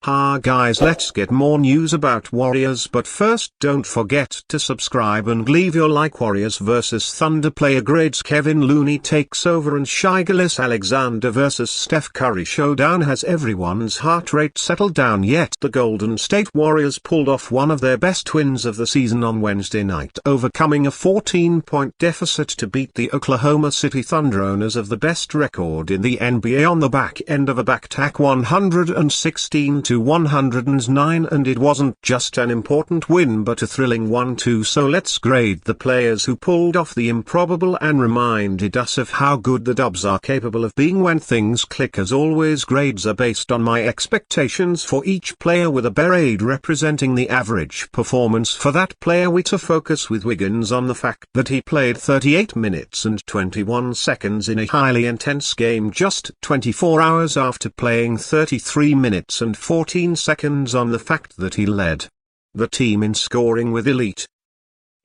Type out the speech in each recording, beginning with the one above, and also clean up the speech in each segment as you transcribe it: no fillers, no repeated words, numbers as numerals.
Ha guys, let's get more news about Warriors, but first don't forget to subscribe and leave your like. Warriors vs Thunder player grades. Kevin Looney takes over and Shai Gilgeous-Alexander vs Steph Curry showdown. Has everyone's heart rate settled down yet? The Golden State Warriors pulled off one of their best wins of the season on Wednesday night, overcoming a 14-point deficit to beat the Oklahoma City Thunder, owners of the best record in the NBA, on the back end of a back-to-back 116-109, and it wasn't just an important win but a thrilling one too. So let's grade the players who pulled off the improbable and reminded us of how good the Dubs are capable of being when things click. As always, grades are based on my expectations for each player, with a grade representing the average performance for that player. We to focus with Wiggins on the fact that he played 38 minutes and 21 seconds in a highly intense game just 24 hours after playing 33 minutes and 14 seconds, on the fact that he led the team in scoring with elite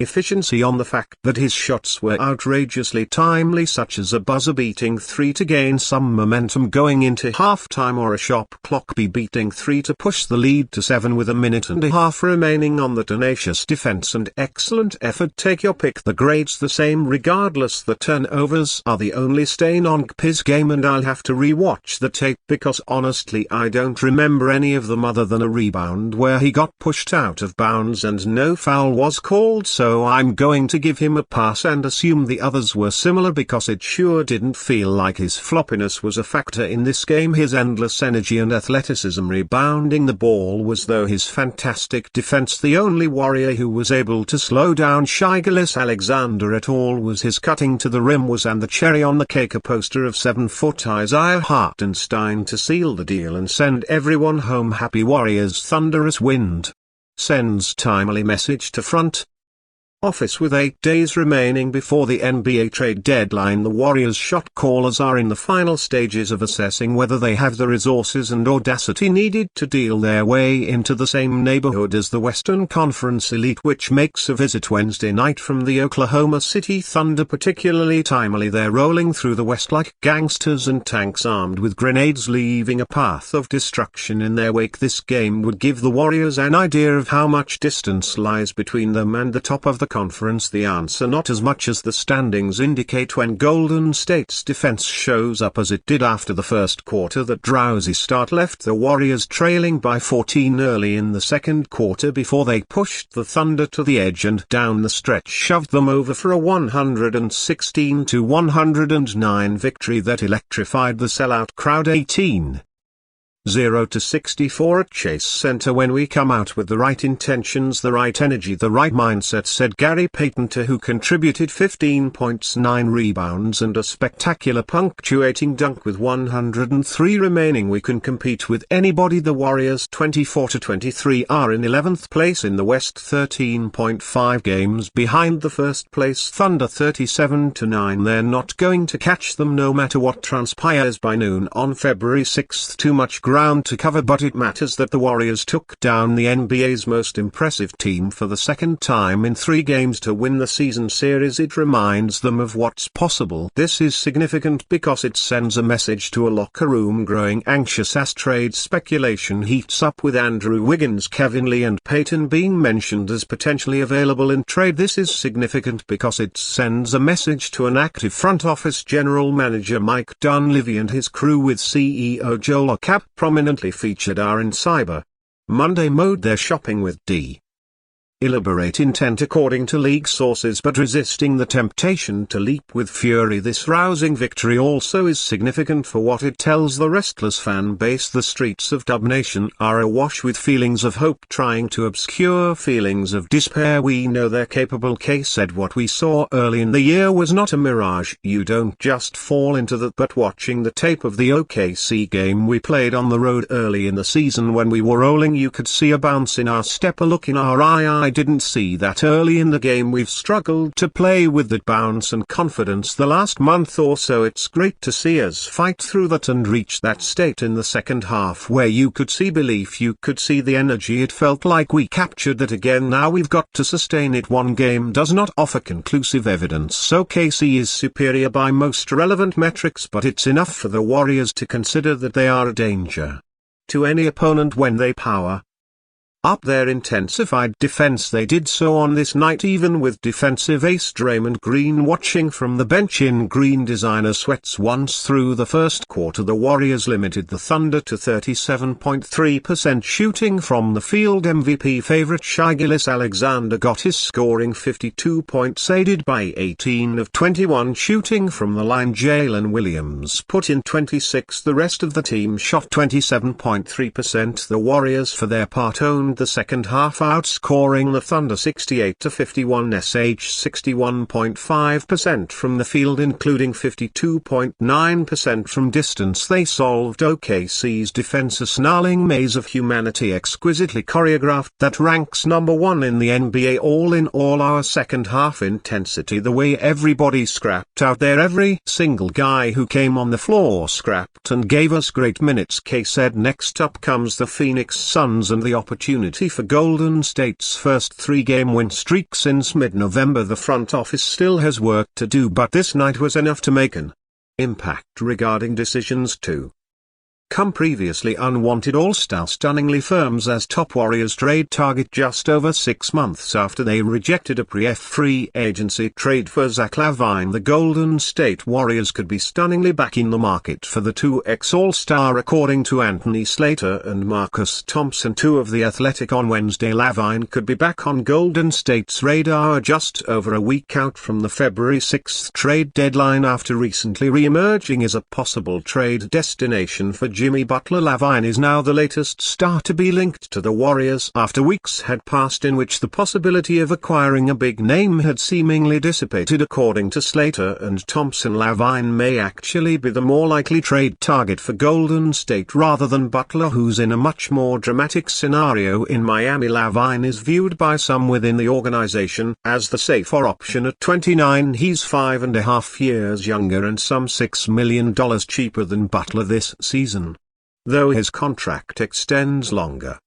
efficiency, on the fact that his shots were outrageously timely, such as a buzzer-beating 3 to gain some momentum going into halftime, or a shot clock beating 3 to push the lead to 7 with a minute and a half remaining, on the tenacious defense and excellent effort. Take your pick. The grade's the same regardless. The turnovers are the only stain on Kp's game, and I'll have to re-watch the tape because honestly I don't remember any of them other than a rebound where he got pushed out of bounds and no foul was called. So I'm going to give him a pass and assume the others were similar, because it sure didn't feel like his floppiness was a factor in this game. His endless energy and athleticism rebounding the ball was, though, his fantastic defense. The only Warrior who was able to slow down Shai Gilgeous-Alexander at all was his cutting to the rim, and the cherry on the cake a poster of 7-foot Isaiah Hartenstein to seal the deal and send everyone home happy. Warriors thunderous wind sends timely message to front office. With 8 days remaining before the NBA trade deadline, the Warriors shot callers are in the final stages of assessing whether they have the resources and audacity needed to deal their way into the same neighborhood as the Western Conference elite, which makes a visit Wednesday night from the Oklahoma City Thunder particularly timely. They're rolling through the West like gangsters and tanks armed with grenades, leaving a path of destruction in their wake. This game would give the Warriors an idea of how much distance lies between them and the top of the conference. The answer: not as much as the standings indicate. When Golden State's defense shows up as it did after the first quarter, that drowsy start left the Warriors trailing by 14 early in the second quarter before they pushed the Thunder to the edge and down the stretch shoved them over for a 116-109 victory that electrified the sellout crowd. 18-0 to 64 at Chase Center. When we come out with the right intentions, the right energy, the right mindset, said Gary Payton, who contributed 15 points, 9 rebounds and a spectacular punctuating dunk with 103 remaining, we can compete with anybody. The Warriors 24-23 are in 11th place in the West, 13.5 games behind the first place Thunder 37-9. They're not going to catch them no matter what transpires by noon on February 6th. Too much ground to cover, but it matters that the Warriors took down the NBA's most impressive team for the second time in 3 games to win the season series. It reminds them of what's possible. This is significant because it sends a message to a locker room growing anxious as trade speculation heats up, with Andrew Wiggins, Kevin Lee and Payton being mentioned as potentially available in trade. This is significant because it sends a message to an active front office. General Manager Mike Dunleavy and his crew, with CEO Joel O'Cap prominently featured, are in Cyber Monday mode. They're shopping with elaborate intent according to league sources, but resisting the temptation to leap with fury. This rousing victory also is significant for what it tells the restless fan base. The streets of Dub Nation are awash with feelings of hope trying to obscure feelings of despair. We know they're capable. K said what we saw early in the year was not a mirage. You don't just fall into that. But watching the tape of the OKC game we played on the road early in the season, when we were rolling, you could see a bounce in our step, a look in our eye. I didn't see that early in the game. We've struggled to play with that bounce and confidence the last month or so. It's great to see us fight through that and reach that state in the second half where you could see belief, you could see the energy. It felt like we captured that again. Now we've got to sustain it. One game does not offer conclusive evidence, so KC is superior by most relevant metrics, but it's enough for the Warriors to consider that they are a danger to any opponent when they power up their intensified defense. They did so on this night, even with defensive ace Draymond Green watching from the bench in green designer sweats. Once through the first quarter, the Warriors limited the Thunder to 37.3% shooting from the field. MVP favorite Shai Gilgeous-Alexander got his scoring 52 points, aided by 18 of 21 shooting from the line. Jalen Williams put in 26. The rest of the team shot 27.3%. The Warriors for their part owned the second half, outscoring the Thunder 68-51. SH 61.5% from the field, including 52.9% from distance. They solved OKC's defense, a snarling maze of humanity exquisitely choreographed that ranks number 1 in the NBA. All in all, our second half intensity, the way everybody scrapped out there, every single guy who came on the floor scrapped and gave us great minutes. K said. Next up comes the Phoenix Suns and the opportunity for Golden State's first 3-game win streak since mid-November. The front office still has work to do, but this night was enough to make an impact regarding decisions to come. Previously unwanted all-star stunningly firms as top Warriors trade target just over 6 months after they rejected a free agency trade for Zach LaVine. The Golden State Warriors could be stunningly back in the market for the 2x all-star, according to Anthony Slater and Marcus Thompson, 2 of The Athletic. On Wednesday, LaVine could be back on Golden State's radar just over a week out from the February 6 trade deadline, after recently re-emerging as a possible trade destination for Jimmy Butler. LaVine is now the latest star to be linked to the Warriors, after weeks had passed in which the possibility of acquiring a big name had seemingly dissipated. According to Slater and Thompson, LaVine may actually be the more likely trade target for Golden State rather than Butler, who's in a much more dramatic scenario in Miami. LaVine is viewed by some within the organization as the safer option at 29. He's 5.5 years younger and some $6 million cheaper than Butler this season, though his contract extends longer,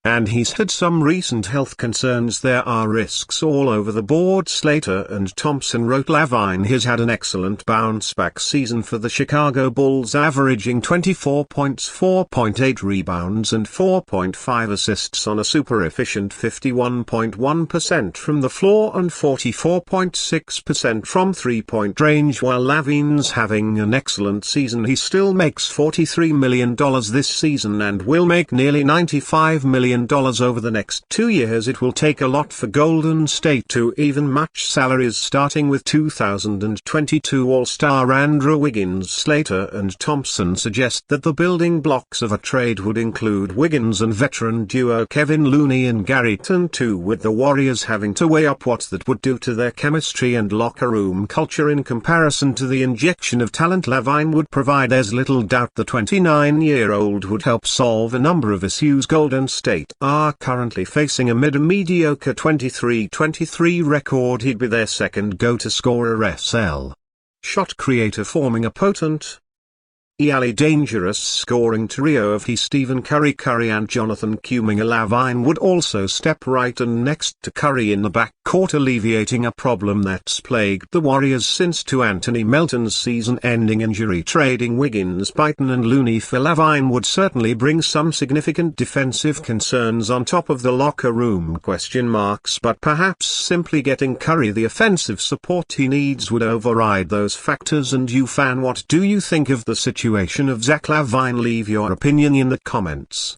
and he's had some recent health concerns. There are risks all over the board. Slater and Thompson wrote LaVine has had an excellent bounce-back season for the Chicago Bulls, averaging 24 points, 4.8 rebounds and 4.5 assists on a super-efficient 51.1% from the floor and 44.6% from three-point range. While LaVine's having an excellent season, he still makes $43 million this season and will make nearly $95 million over the next 2 years. It will take a lot for Golden State to even match salaries, starting with 2022 All-Star Andrew Wiggins. Slater and Thompson suggest that the building blocks of a trade would include Wiggins and veteran duo Kevin Looney and Gary Trent too, with the Warriors having to weigh up what that would do to their chemistry and locker room culture in comparison to the injection of talent LaVine would provide. There's little doubt the 29-year-old would help solve a number of issues. Golden State are currently facing a mediocre 23-23 record. He'd be their second go-to scorer, shot creator, forming a potent, dangerous scoring trio of Stephen Curry and Jonathan Kuminga. LaVine would also step right and next to Curry in the backcourt, alleviating a problem that's plagued the Warriors since to Anthony Melton's season-ending injury. Trading Wiggins, Payton and Looney for LaVine would certainly bring some significant defensive concerns on top of the locker room question marks, but perhaps simply getting Curry the offensive support he needs would override those factors. And you fan, what do you think of the situation of Zach LaVine? Leave your opinion in the comments.